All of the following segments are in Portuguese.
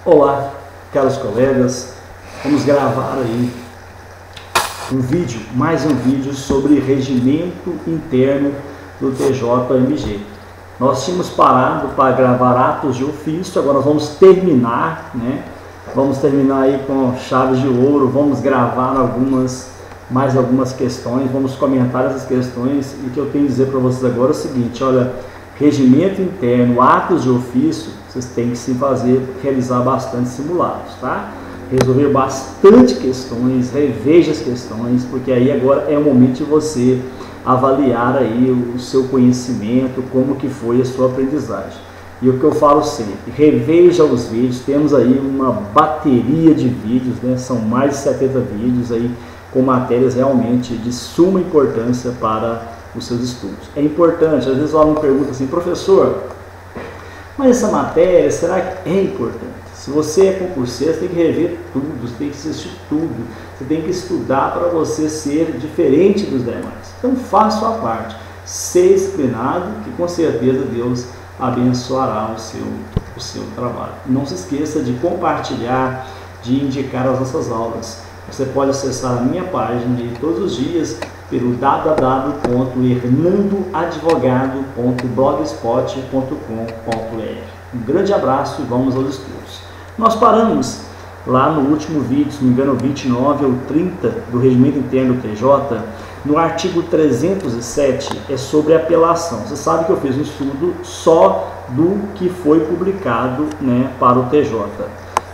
Olá, caros colegas, vamos gravar aí mais um vídeo sobre regimento interno do TJMG. Nós tínhamos parado para gravar atos de ofício, agora nós vamos terminar, né? Vamos terminar aí com chaves de ouro, vamos gravar mais algumas questões, vamos comentar essas questões, e o que eu tenho a dizer para vocês agora é o seguinte: olha, regimento interno, atos de ofício, vocês têm que realizar bastante simulados, tá? Resolver bastante questões, reveja as questões, porque aí agora é o momento de você avaliar aí o seu conhecimento, como que foi a sua aprendizagem. E o que eu falo sempre, reveja os vídeos, temos aí uma bateria de vídeos, né? São mais de 70 vídeos aí, com matérias realmente de suma importância para os seus estudos. É importante, às vezes o aluno pergunta assim: professor, mas essa matéria, será que é importante? Se você é concurseiro, você tem que rever tudo, você tem que assistir tudo, você tem que estudar para você ser diferente dos demais. Então faça a sua parte, seja disciplinado, que com certeza Deus abençoará o seu trabalho. Não se esqueça de compartilhar, de indicar as nossas aulas. Você pode acessar a minha página de todos os dias pelo www.hernandoadvogado.blogspot.com.br. Um grande abraço e vamos aos estudos. Nós paramos lá no último vídeo, se não me engano, 29 ou 30 do regimento interno do TJ, no artigo 307, é sobre apelação. Você sabe que eu fiz um estudo só do que foi publicado, né, para o TJ.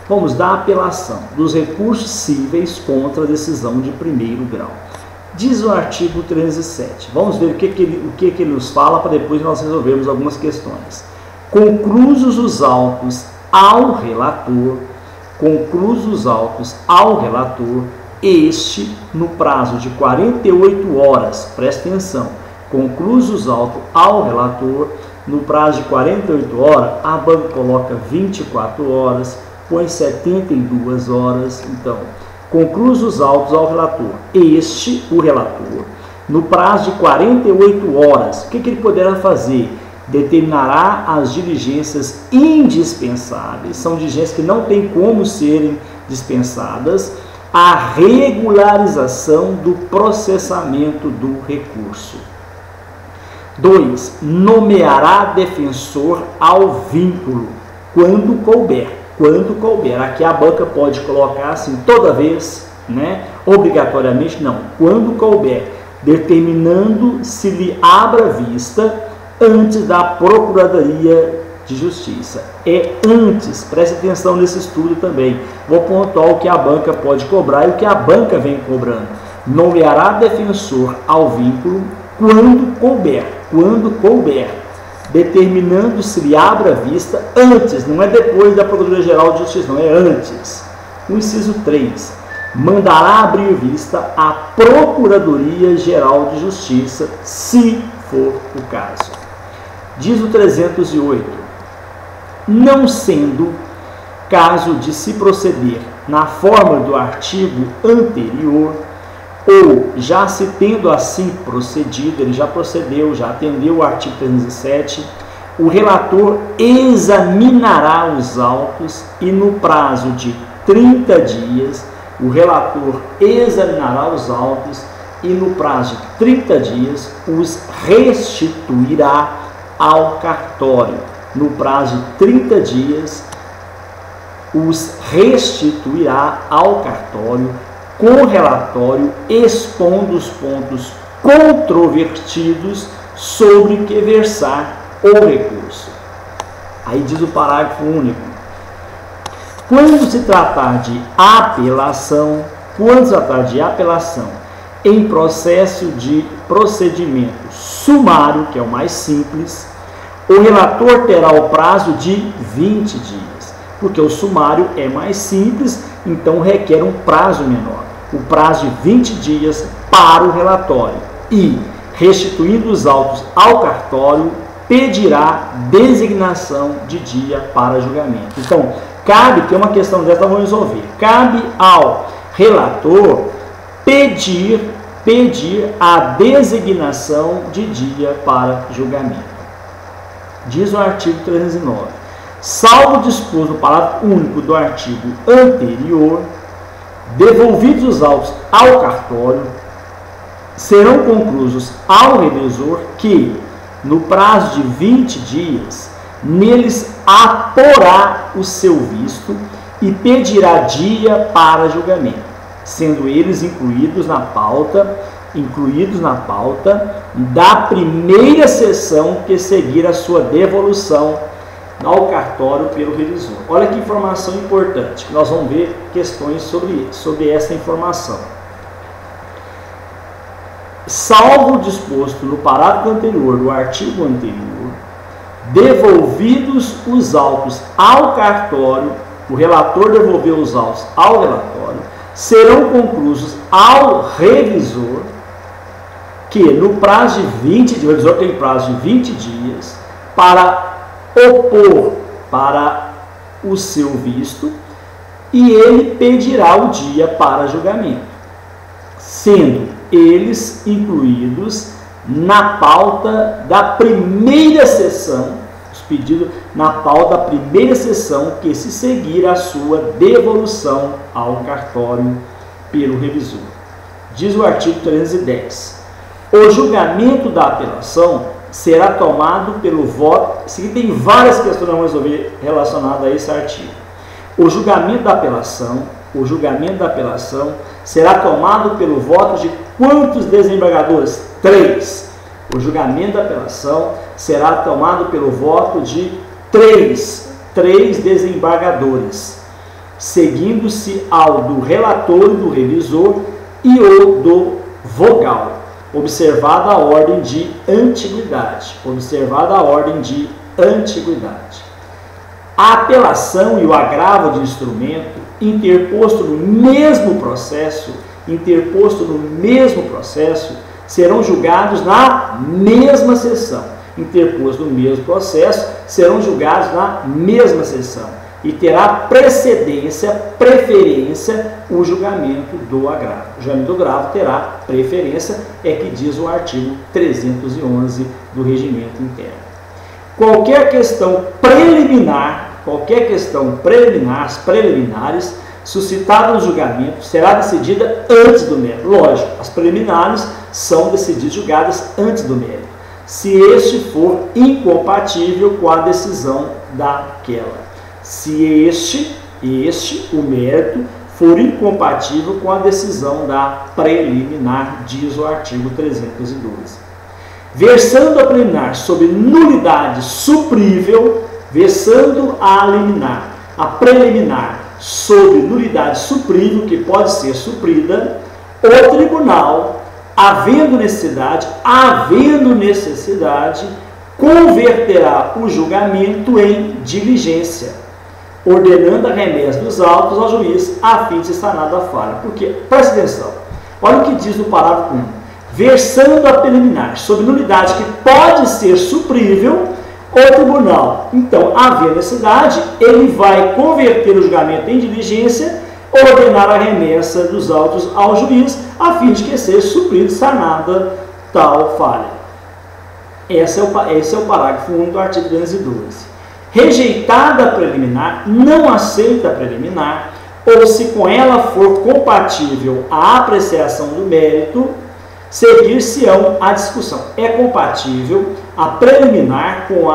Vamos dar apelação dos recursos cíveis contra a decisão de primeiro grau. Diz o artigo 307. Vamos ver o que ele nos fala para depois nós resolvermos algumas questões. Conclusos os autos ao relator, este, no prazo de 48 horas, presta atenção, conclusos os autos ao relator, no prazo de 48 horas, a banca coloca 24 horas, põe 72 horas, então, conclusos os autos ao relator, este, o relator, no prazo de 48 horas, o que ele poderá fazer? Determinará as diligências indispensáveis, são diligências que não tem como serem dispensadas, a regularização do processamento do recurso. 2. Nomeará defensor ao vínculo, quando couber. Aqui a banca pode colocar assim, toda vez, né? Obrigatoriamente não, quando couber, determinando se lhe abra vista antes da Procuradoria de Justiça. É antes, preste atenção nesse estudo também. Vou pontuar o que a banca pode cobrar e o que a banca vem cobrando. Nomeará defensor ao vínculo quando couber, determinando se lhe abra vista antes, não é depois da Procuradoria-Geral de Justiça, não, é antes. O inciso 3, mandará abrir vista à Procuradoria-Geral de Justiça, se for o caso. Diz o 308, não sendo caso de se proceder na forma do artigo anterior, ou já se tendo assim procedido, ele já procedeu, já atendeu o artigo 307, o relator examinará os autos e no prazo de 30 dias, o relator examinará os autos e no prazo de 30 dias os restituirá ao cartório. No prazo de 30 dias os restituirá ao cartório com relatório expondo os pontos controvertidos sobre que versar o recurso. Aí diz o parágrafo único: quando se tratar de apelação, em processo de procedimento sumário, que é o mais simples, o relator terá o prazo de 20 dias, porque o sumário é mais simples, então requer um prazo menor. O prazo de 20 dias para o relatório e, restituindo os autos ao cartório, pedirá designação de dia para julgamento. Então, cabe, que é uma questão dessa, vamos resolver, cabe ao relator pedir a designação de dia para julgamento. Diz o artigo 309, salvo disposto no parágrafo único do artigo anterior, devolvidos os autos ao cartório, serão conclusos ao revisor que, no prazo de 20 dias, neles aporá o seu visto e pedirá dia para julgamento, sendo eles incluídos na pauta da primeira sessão que seguir a sua devolução ao cartório pelo revisor. Olha que informação importante, que nós vamos ver questões sobre essa informação. Salvo disposto no parágrafo anterior do artigo anterior, devolvidos os autos ao cartório, o relator devolveu os autos ao relatório, serão conclusos ao revisor, que no prazo de 20 dias, o revisor tem prazo de 20 dias para opor para o seu visto, e ele pedirá o dia para julgamento, sendo eles incluídos na pauta da primeira sessão, os pedidos na pauta da primeira sessão que se seguir a sua devolução ao cartório pelo revisor. Diz o artigo 310. O julgamento da apelação será tomado pelo voto. Aqui tem várias questões que vamos resolver relacionadas a esse artigo. O julgamento da apelação será tomado pelo voto de quantos desembargadores? 3. O julgamento da apelação será tomado pelo voto de 3 desembargadores, seguindo-se ao do relator e do revisor e o do vogal, observada a ordem de antiguidade. A apelação e o agravo de instrumento interposto no mesmo processo, serão julgados na mesma sessão. Interposto no mesmo processo, serão julgados na mesma sessão. E terá preferência o julgamento do agravo. O julgamento do agravo terá preferência, é que diz o artigo 311 do Regimento Interno. Qualquer questão preliminar, as preliminares, suscitada no julgamento, será decidida antes do mérito. Lógico, as preliminares são decididas, julgadas antes do mérito, se este for incompatível com a decisão daquela. Se o mérito, for incompatível com a decisão da preliminar, diz o artigo 312. Versando a preliminar sobre nulidade suprível, a preliminar sobre nulidade suprível, que pode ser suprida, o tribunal, havendo necessidade, converterá o julgamento em diligência, ordenando a remessa dos autos ao juiz a fim de ser sanada a falha. Porque, presta atenção, olha o que diz no parágrafo 1. Versando a preliminar sobre nulidade que pode ser suprível, o tribunal, então, havendo necessidade, ele vai converter o julgamento em diligência, ordenar a remessa dos autos ao juiz, a fim de que seja suprido, sanada tal falha. Esse é o parágrafo 1 do artigo 312. Rejeitada a preliminar, não aceita a preliminar, ou se com ela for compatível a apreciação do mérito, seguir-se-ão a discussão. É compatível a preliminar com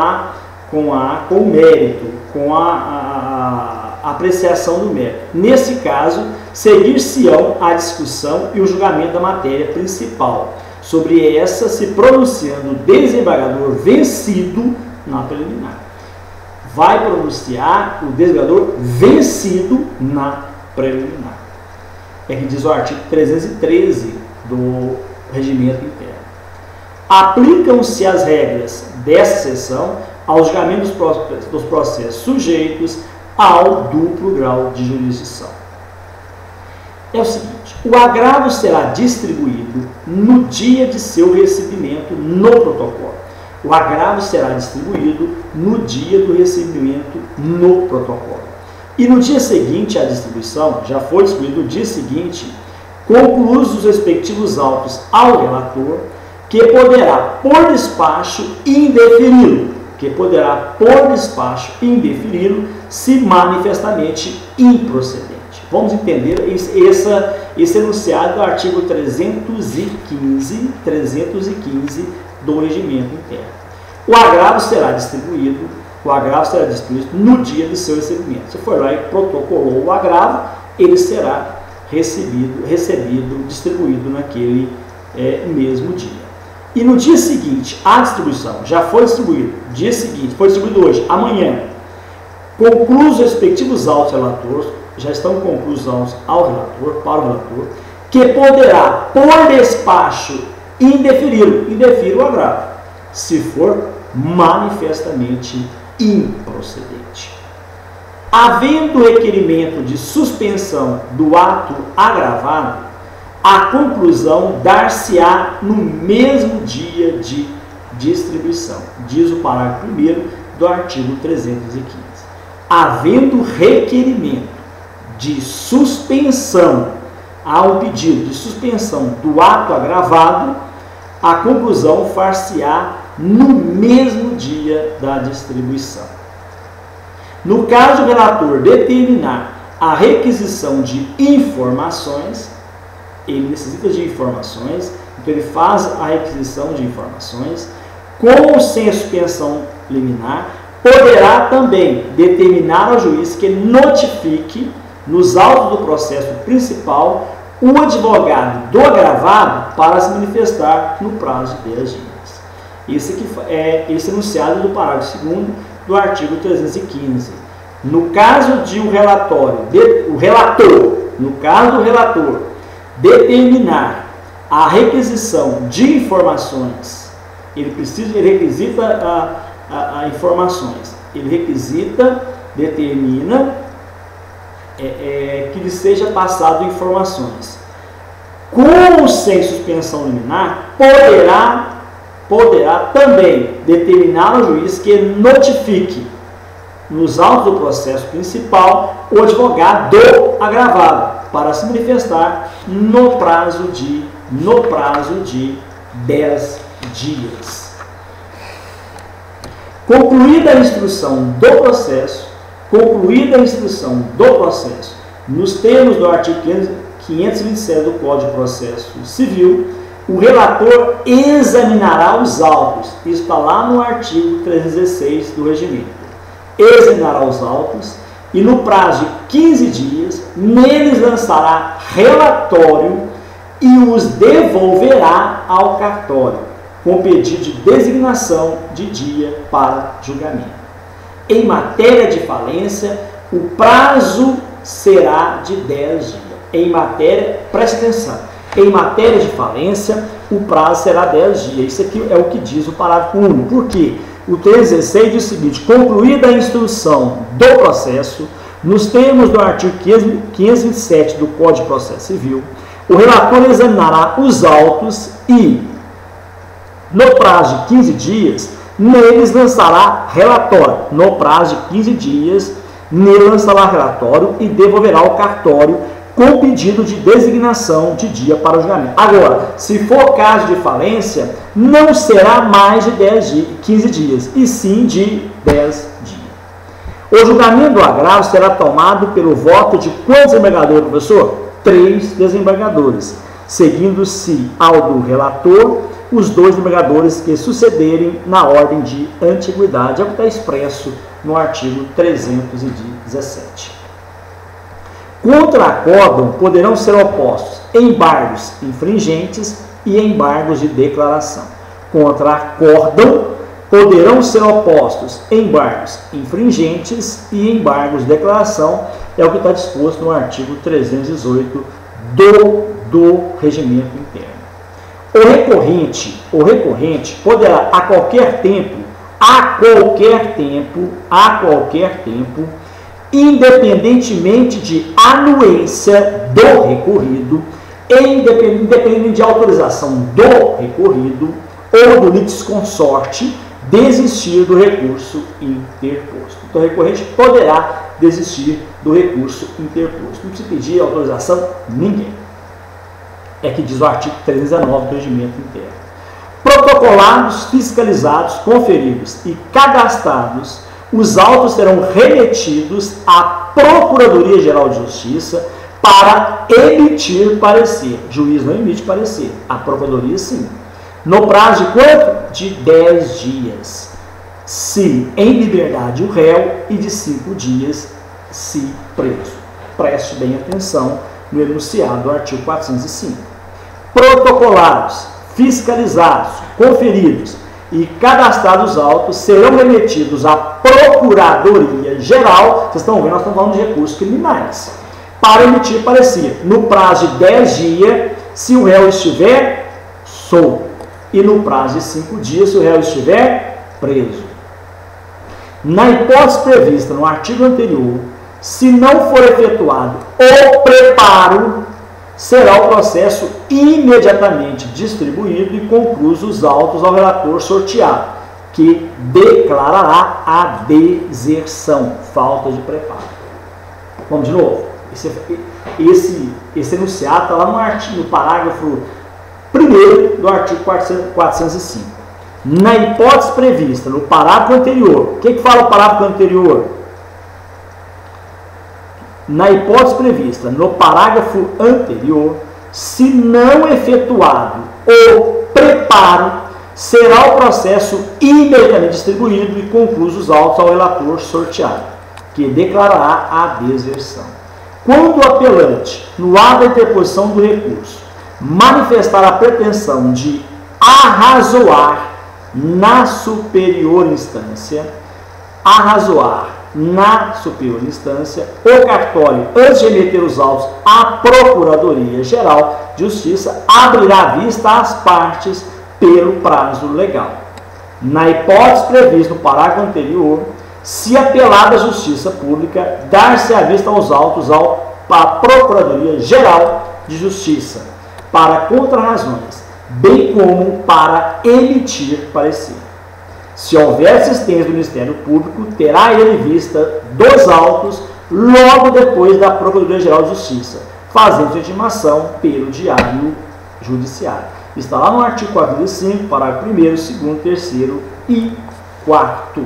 o mérito, com a apreciação do mérito. Nesse caso, seguir-se-ão a discussão e o julgamento da matéria principal, sobre essa se pronunciando o desembargador vencido na preliminar. Vai pronunciar o desembargador vencido na preliminar. É que diz o artigo 313 do Regimento Interno. Aplicam-se as regras dessa seção ao julgamento dos processos sujeitos ao duplo grau de jurisdição. É o seguinte: o agravo será distribuído no dia de seu recebimento no protocolo. O agravo será distribuído no dia do recebimento no protocolo. E no dia seguinte à distribuição, já foi distribuído no dia seguinte, concluídos os respectivos autos ao relator, que poderá, por despacho, indeferi-lo. que poderá, por despacho, indeferi-lo se manifestamente improcedente. Vamos entender esse enunciado do artigo 315 do Regimento Interno. O agravo será distribuído no dia de seu recebimento. Se for lá e protocolou o agravo, ele será distribuído naquele mesmo dia. E no dia seguinte, a distribuição já foi distribuída, dia seguinte, foi distribuído hoje, amanhã, conclusos os respectivos autos relator, já estão conclusos autos ao relator, para o relator, que poderá, por despacho, indefere o agravo, se for manifestamente improcedente. Havendo requerimento de suspensão do ato agravado, a conclusão dar-se-á no mesmo dia de distribuição, diz o parágrafo 1º do artigo 315. Havendo requerimento de suspensão, há um pedido de suspensão do ato agravado, a conclusão far-se-á no mesmo dia da distribuição. No caso do relator determinar a requisição de informações, ele necessita de informações, então ele faz a requisição de informações, com ou sem suspensão liminar, poderá também determinar ao juiz que notifique, nos autos do processo principal, o advogado do agravado para se manifestar no prazo de 10 dias. Esse aqui é esse enunciado do parágrafo 2º do artigo 315. No caso de o relator determinar a requisição de informações, ele requisita informações, determina que lhe seja passado informações. Com ou sem suspensão liminar, poderá também determinar ao juiz que notifique, nos autos do processo principal, o advogado do agravado, para se manifestar no prazo de 10 dias. Concluída a instrução do processo, nos termos do artigo 527 do Código de Processo Civil, o relator examinará os autos. Isso está lá no artigo 316 do Regimento. Examinará os autos e, no prazo de 15 dias, neles lançará relatório e os devolverá ao cartório, com pedido de designação de dia para julgamento. Em matéria de falência, o prazo será de 10 dias. Preste atenção, em matéria de falência, o prazo será 10 dias. Isso aqui é o que diz o parágrafo 1. Por quê? O 316 diz o seguinte: concluída a instrução do processo, nos termos do artigo 527 do Código de Processo Civil, o relator examinará os autos e, no prazo de 15 dias, neles lançará relatório. No prazo de 15 dias, nele lançará relatório e devolverá ao cartório com pedido de designação de dia para o julgamento. Agora, se for caso de falência, não será mais de 15 dias, e sim de 10 dias. O julgamento do agravo será tomado pelo voto de quantos desembargadores, professor? 3 desembargadores, seguindo-se ao do relator os 2 desembargadores que sucederem na ordem de antiguidade, é o que está expresso no artigo 317. Contra acórdão poderão ser opostos embargos infringentes e embargos de declaração. Contra acórdão poderão ser opostos embargos infringentes e embargos de declaração, é o que está disposto no artigo 318 do Regimento Interno. O recorrente poderá a qualquer tempo, independentemente de anuência do recorrido, independente de autorização do recorrido ou do litisconsorte, desistir do recurso interposto. Então, o recorrente poderá desistir do recurso interposto. Não precisa pedir autorização ninguém. É que diz o artigo 319 do Regimento Interno. Protocolados, fiscalizados, conferidos e cadastrados, os autos serão remetidos à Procuradoria-Geral de Justiça para emitir parecer. O juiz não emite parecer, a Procuradoria sim. No prazo de quanto? De 10 dias, se em liberdade o réu, e de 5 dias, se preso. Preste bem atenção no enunciado do artigo 405. Protocolados, fiscalizados, conferidos e cadastrados autos serão remetidos à Procuradoria-Geral, vocês estão vendo, nós estamos falando de recursos criminais, para emitir parecer no prazo de 10 dias, se o réu estiver solto, e no prazo de 5 dias, se o réu estiver preso. Na hipótese prevista no artigo anterior, se não for efetuado o preparo, será o processo imediatamente distribuído e concluídos os autos ao relator sorteado, que declarará a deserção, falta de preparo. Vamos de novo. Esse enunciado está lá no parágrafo 1º do artigo 405. Na hipótese prevista no parágrafo anterior, o que fala o parágrafo anterior? Na hipótese prevista no parágrafo anterior, se não efetuado o preparo, será o processo imediatamente distribuído e concluídos os autos ao relator sorteado, que declarará a deserção. Quando o apelante, no ato da interposição do recurso, manifestar a pretensão de arrazoar na superior instância, o cartório, antes de emitir os autos à Procuradoria-Geral de Justiça, abrirá vista às partes pelo prazo legal. Na hipótese prevista no parágrafo anterior, se apelada à Justiça Pública, dar-se a vista aos autos à Procuradoria-Geral de Justiça, para contrarrazões, bem como para emitir parecer. Se houver assistência do Ministério Público, terá ele vista dos autos logo depois da Procuradoria-Geral de Justiça, fazendo sua intimação pelo Diário Judiciário. Está lá no artigo 405, parágrafo 1º, 2º, 3º e 4º.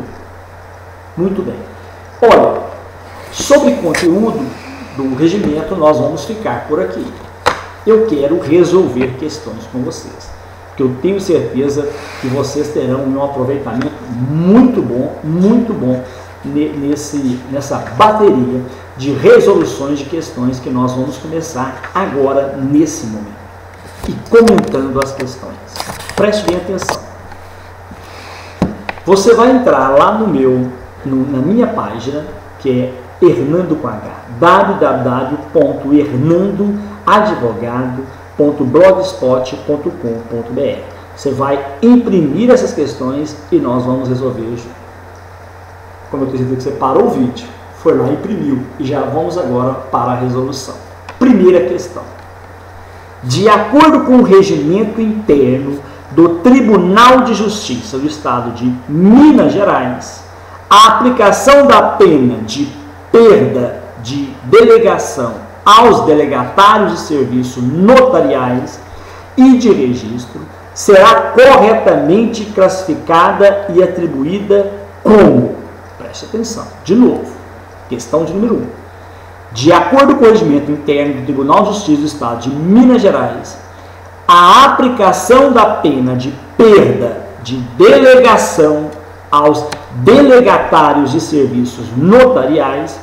Muito bem. Olha, sobre conteúdo do regimento, nós vamos ficar por aqui. Eu quero resolver questões com vocês, que eu tenho certeza que vocês terão um aproveitamento muito bom nessa bateria de resoluções de questões que nós vamos começar agora, nesse momento, e comentando as questões. Preste bem atenção. Você vai entrar lá na minha página, que é Hernando com H, www.hernandoadvogado.blogspot.com.br. Você vai imprimir essas questões e nós vamos resolver junto. Como eu tenho certeza que você parou o vídeo, foi lá e imprimiu, e já vamos agora para a resolução. Primeira questão. De acordo com o regimento interno do Tribunal de Justiça do Estado de Minas Gerais, a aplicação da pena de perda de delegação aos delegatários de serviços notariais e de registro será corretamente classificada e atribuída como, preste atenção, de novo, questão de número 1. De acordo com o regimento interno do Tribunal de Justiça do Estado de Minas Gerais, a aplicação da pena de perda de delegação aos delegatários de serviços notariais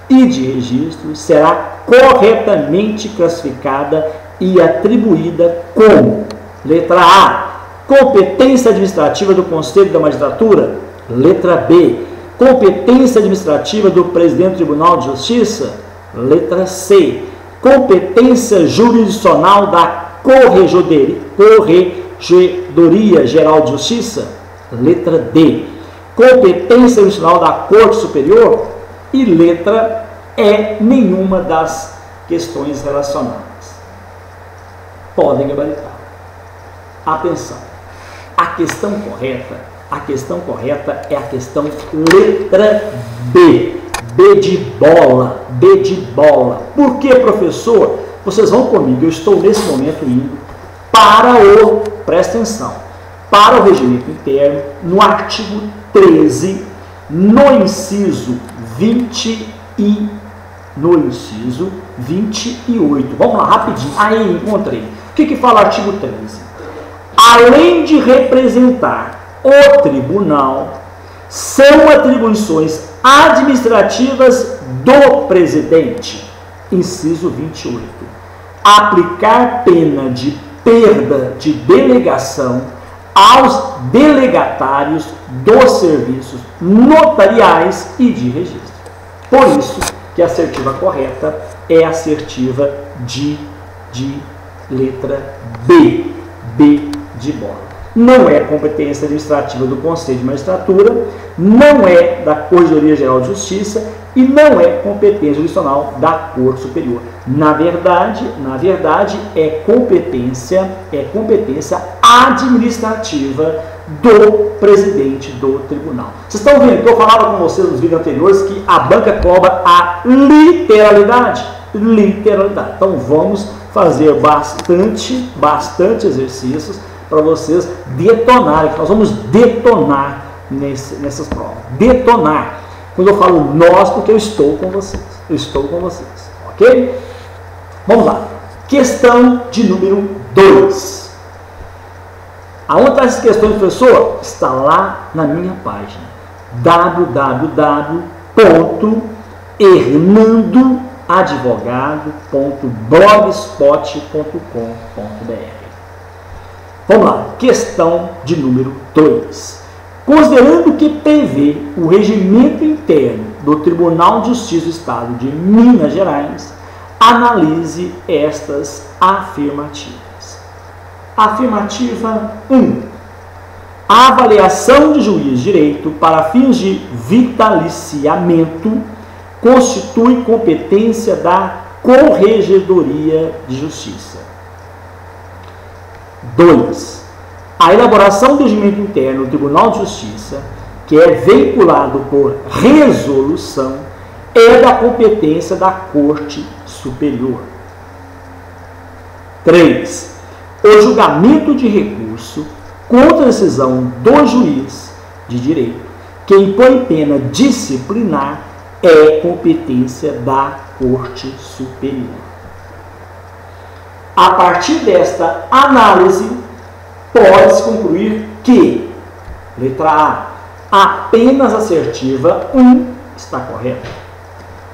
e de registro será corretamente classificada e atribuída como: letra A, competência administrativa do Conselho da Magistratura; letra B, competência administrativa do Presidente do Tribunal de Justiça; letra C, competência jurisdicional da Corregedoria Geral de Justiça; letra D, competência jurisdicional da Corte Superior; e letra E, nenhuma das questões relacionadas. Podem gabaritar. Atenção, a questão correta é a questão letra B. B de bola, B de bola. Por que, professor? Vocês vão comigo, eu estou nesse momento indo para presta atenção, para o regimento interno, no artigo 13, no inciso 20 e no inciso 28. Vamos lá, rapidinho. Aí, encontrei. O que fala o artigo 13? Além de representar o tribunal, são atribuições administrativas do presidente. Inciso 28. Aplicar pena de perda de delegação aos delegatários dos serviços notariais e de registro. Por isso que a assertiva correta é a assertiva de letra B. B de bola. Não é competência administrativa do Conselho de Magistratura, não é da Corregedoria Geral de Justiça e não é competência jurisdicional da Corte Superior. Na verdade é competência administrativa do presidente do tribunal. Vocês estão vendo que eu falava com vocês nos vídeos anteriores que a banca cobra a literalidade. Então vamos fazer bastante exercícios para vocês detonarem. Nós vamos detonar nessas provas. Detonar. Quando eu falo nós, porque eu estou com vocês. Ok? Vamos lá. Questão de número 2. Aonde está essa questão, professor? Está lá na minha página. www.hernandoadvogado.blogspot.com.br. Vamos lá, questão de número 2. Considerando que prevê o regimento interno do Tribunal de Justiça do Estado de Minas Gerais, analise estas afirmativas. Afirmativa 1. A avaliação de juiz de direito para fins de vitaliciamento constitui competência da Corregedoria de Justiça. 2. A elaboração do regimento interno do Tribunal de Justiça, que é veiculado por resolução, é da competência da Corte Superior. 3. O julgamento de recurso contra a decisão do juiz de direito que impõe pena disciplinar é competência da Corte Superior. A partir desta análise, pode-se concluir que, letra A, apenas a assertiva 1 está correta.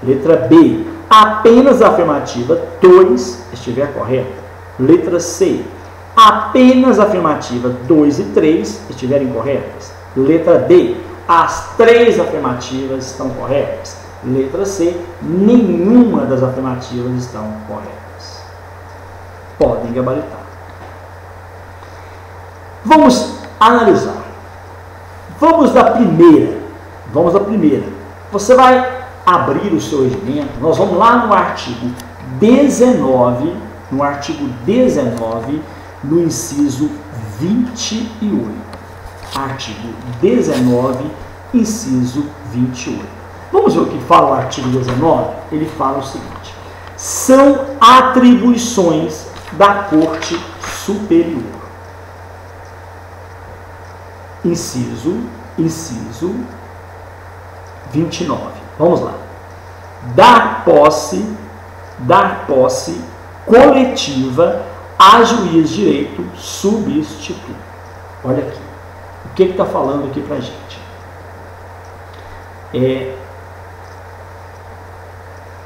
Letra B, apenas a afirmativa 2 estiver correta. Letra C, apenas a afirmativa 2 e 3 estiverem corretas. Letra D, as 3 afirmativas estão corretas. Letra C, nenhuma das afirmativas estão corretas. Podem gabaritar. Vamos analisar. Vamos da primeira. Você vai abrir o seu regimento. Nós vamos lá no artigo 19, no inciso 28. Artigo 19, inciso 28. Vamos ver o que fala o artigo 19? Ele fala o seguinte: são atribuições da Corte Superior. Inciso 29. Vamos lá. Dar posse coletiva a juiz de direito substituto. Olha aqui. O que está falando aqui para a gente?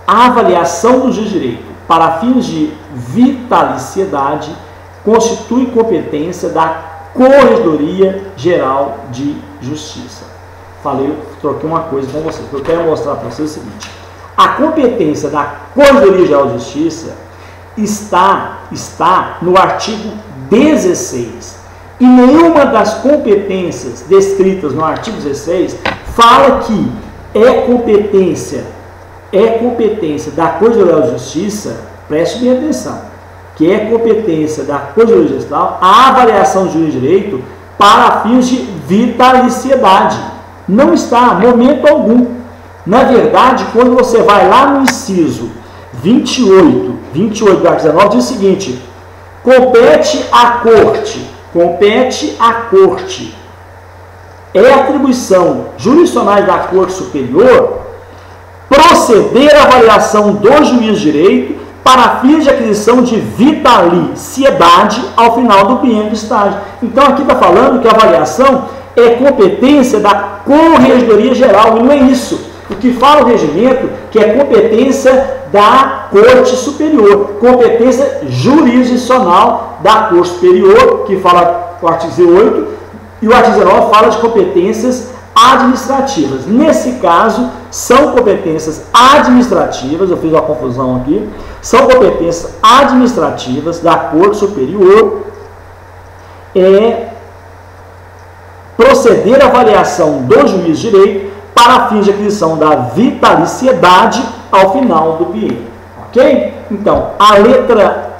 A avaliação do juiz de direito para fins de vitaliciedade constitui competência da Corregedoria Geral de Justiça. Troquei uma coisa com vocês. Eu quero mostrar para vocês o seguinte: a competência da Corregedoria Geral de Justiça está no artigo 16. E nenhuma das competências descritas no artigo 16 fala que é competência da Corregedoria Geral de Justiça, preste bem atenção, que é competência da Corregedoria Justiça a avaliação do juiz de direito para fins de vitaliciedade. Não está, momento algum. Na verdade, quando você vai lá no inciso 28 do artigo 19, diz o seguinte: compete à Corte compete à Corte. É atribuição jurisdicional da Corte Superior proceder à avaliação do juiz de direito para fins de aquisição de vitaliciedade ao final do biênio do estágio. Então aqui está falando que a avaliação é competência da Corregedoria Geral, e não é isso. O que fala o regimento que é competência da Corte Superior, competência jurisdicional da Corte Superior, que fala o artigo 18, e o artigo 19 fala de competências administrativas. Nesse caso, são competências administrativas, eu fiz uma confusão aqui, são competências administrativas da Corte Superior, proceder à avaliação do juiz de direito para fins de aquisição da vitaliciedade ao final do biênio. Ok? Então,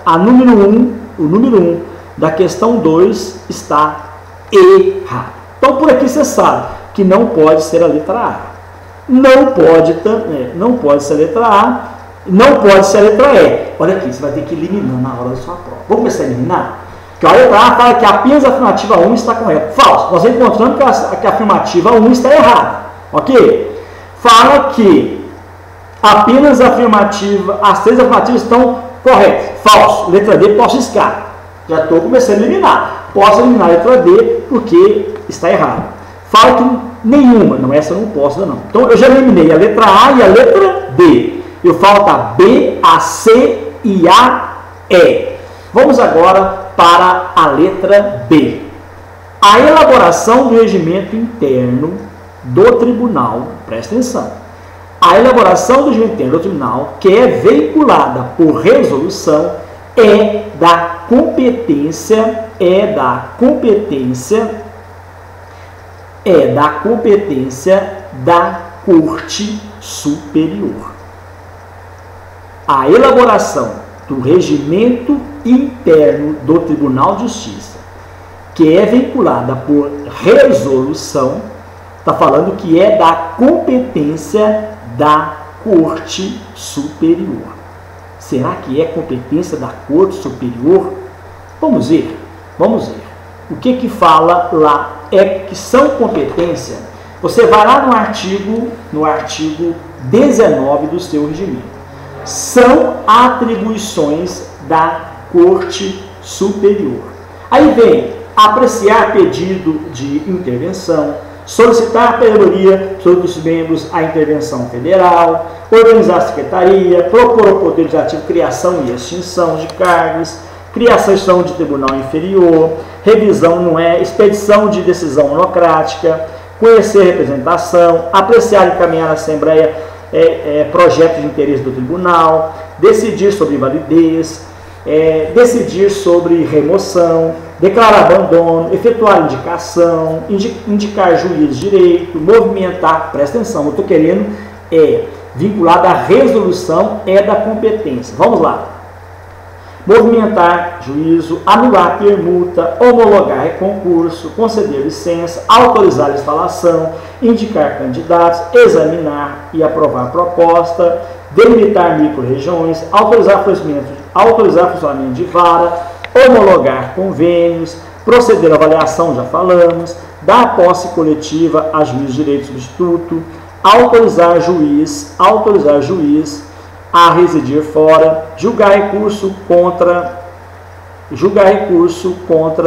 a número 1, o número 1 da questão 2 está errado. Então, por aqui você sabe que não pode ser a letra A. Não pode ser a letra A, não pode ser a letra E. Olha aqui, você vai ter que eliminar na hora da sua prova. Vamos começar a eliminar? Porque a letra A fala que apenas a afirmativa 1 está correta. Falso. Nós encontramos que a afirmativa 1 está errada. Ok? Fala que apenas a afirmativa, as três afirmativas estão corretas. Falso. Letra D, posso riscar. Já estou começando a eliminar. Posso eliminar a letra D porque está errado. Fala que nenhuma. Não, essa eu não posso ainda não. Então eu já eliminei a letra A e a letra D. Eu falta B, A, C e A, E. Vamos agora para a letra B. A elaboração do regimento interno do tribunal, presta atenção, a elaboração do regimento interno do tribunal, que é veiculada por resolução, é da competência da Corte Superior. A elaboração do regimento interno do Tribunal de Justiça, que é vinculada por resolução, está falando que é da competência da Corte Superior. Será que é competência da Corte Superior? Vamos ver. O que fala lá é que são competência. Você vai lá no artigo 19 do seu regimento. São atribuições da Corte Superior. Aí vem apreciar pedido de intervenção, solicitar a penhoria sobre os membros a intervenção federal, organizar a secretaria, propor ao Poder Legislativo criação e extinção de cargos, criação de tribunal inferior, revisão, expedição de decisão monocrática, conhecer representação, apreciar e encaminhar à Assembleia projeto de interesse do tribunal, decidir sobre invalidez, decidir sobre remoção, declarar abandono, efetuar indicação, indicar juiz de direito, movimentar, presta atenção, eu estou querendo vinculado à resolução, da competência. Vamos lá. Movimentar juízo, anular permuta, homologar recurso, conceder licença, autorizar instalação, indicar candidatos, examinar e aprovar proposta, delimitar micro-regiões, autorizar funcionamento de vara, homologar convênios, proceder à avaliação, já falamos, dar posse coletiva a juiz de direito substituto, autorizar juiz a residir fora, julgar recurso contra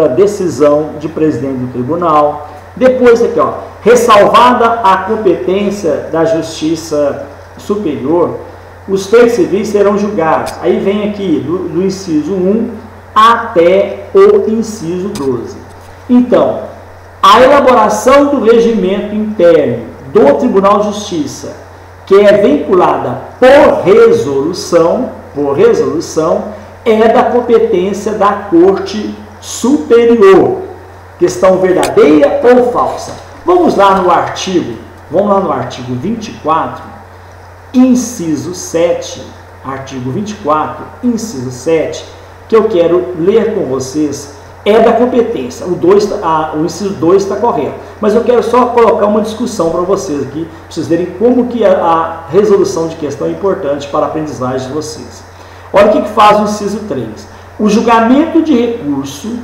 decisão de presidente do tribunal. Depois aqui, ressalvada a competência da Justiça Superior, os feitos civis serão julgados. Aí vem aqui do inciso 1 até o inciso 12. Então, a elaboração do regimento interno do Tribunal de Justiça, que é vinculada por resolução, é da competência da Corte Superior. Questão verdadeira ou falsa? Vamos lá no artigo 24, inciso 7, artigo 24, inciso 7, que eu quero ler com vocês, é da competência. O inciso 2 está correto. Mas eu quero só colocar uma discussão para vocês aqui, para vocês verem como que a resolução de questão é importante para a aprendizagem de vocês. Olha o que faz o inciso 3. o julgamento de recurso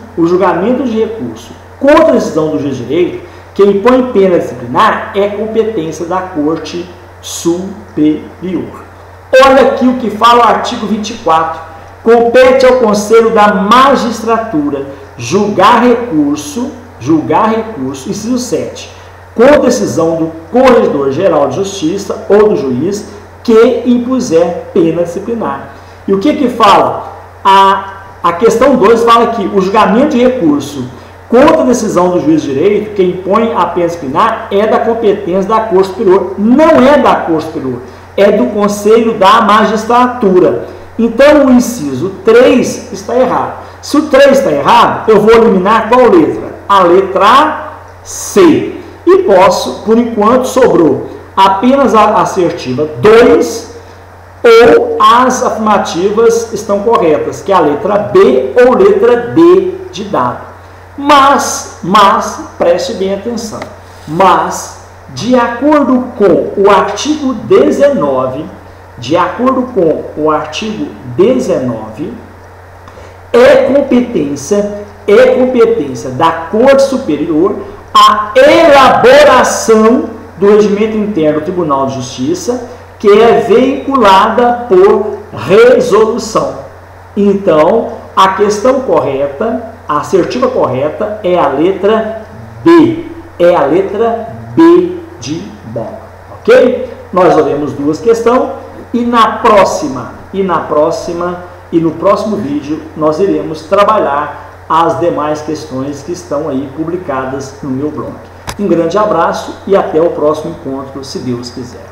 contra a decisão do juiz de direito, que impõe pena disciplinar, é competência da Corte Superior. Olha aqui o que fala o artigo 24. Compete ao Conselho da Magistratura julgar recurso, inciso 7, com decisão do Corregedor-Geral de Justiça ou do juiz que impuser pena disciplinar. E o que fala? A questão 2 fala que o julgamento de recurso contra a decisão do juiz de direito que impõe a pena disciplinar é da competência da Corte Superior. Não é da Corte Superior, é do Conselho da Magistratura. Então o inciso 3 está errado. Se o 3 está errado, eu vou eliminar qual letra? A letra C. E posso, por enquanto, sobrou apenas a assertiva 2 ou as afirmativas estão corretas, que é a letra B ou letra D de dado. Mas, preste bem atenção, de acordo com o artigo 19, é competência da Corte Superior a elaboração do regimento interno do Tribunal de Justiça, que é veiculada por resolução. Então, a questão correta, a assertiva correta é a letra B. É a letra B de bola. Ok? Nós veremos duas questões e no próximo vídeo nós iremos trabalhar as demais questões que estão aí publicadas no meu blog. Um grande abraço e até o próximo encontro, se Deus quiser.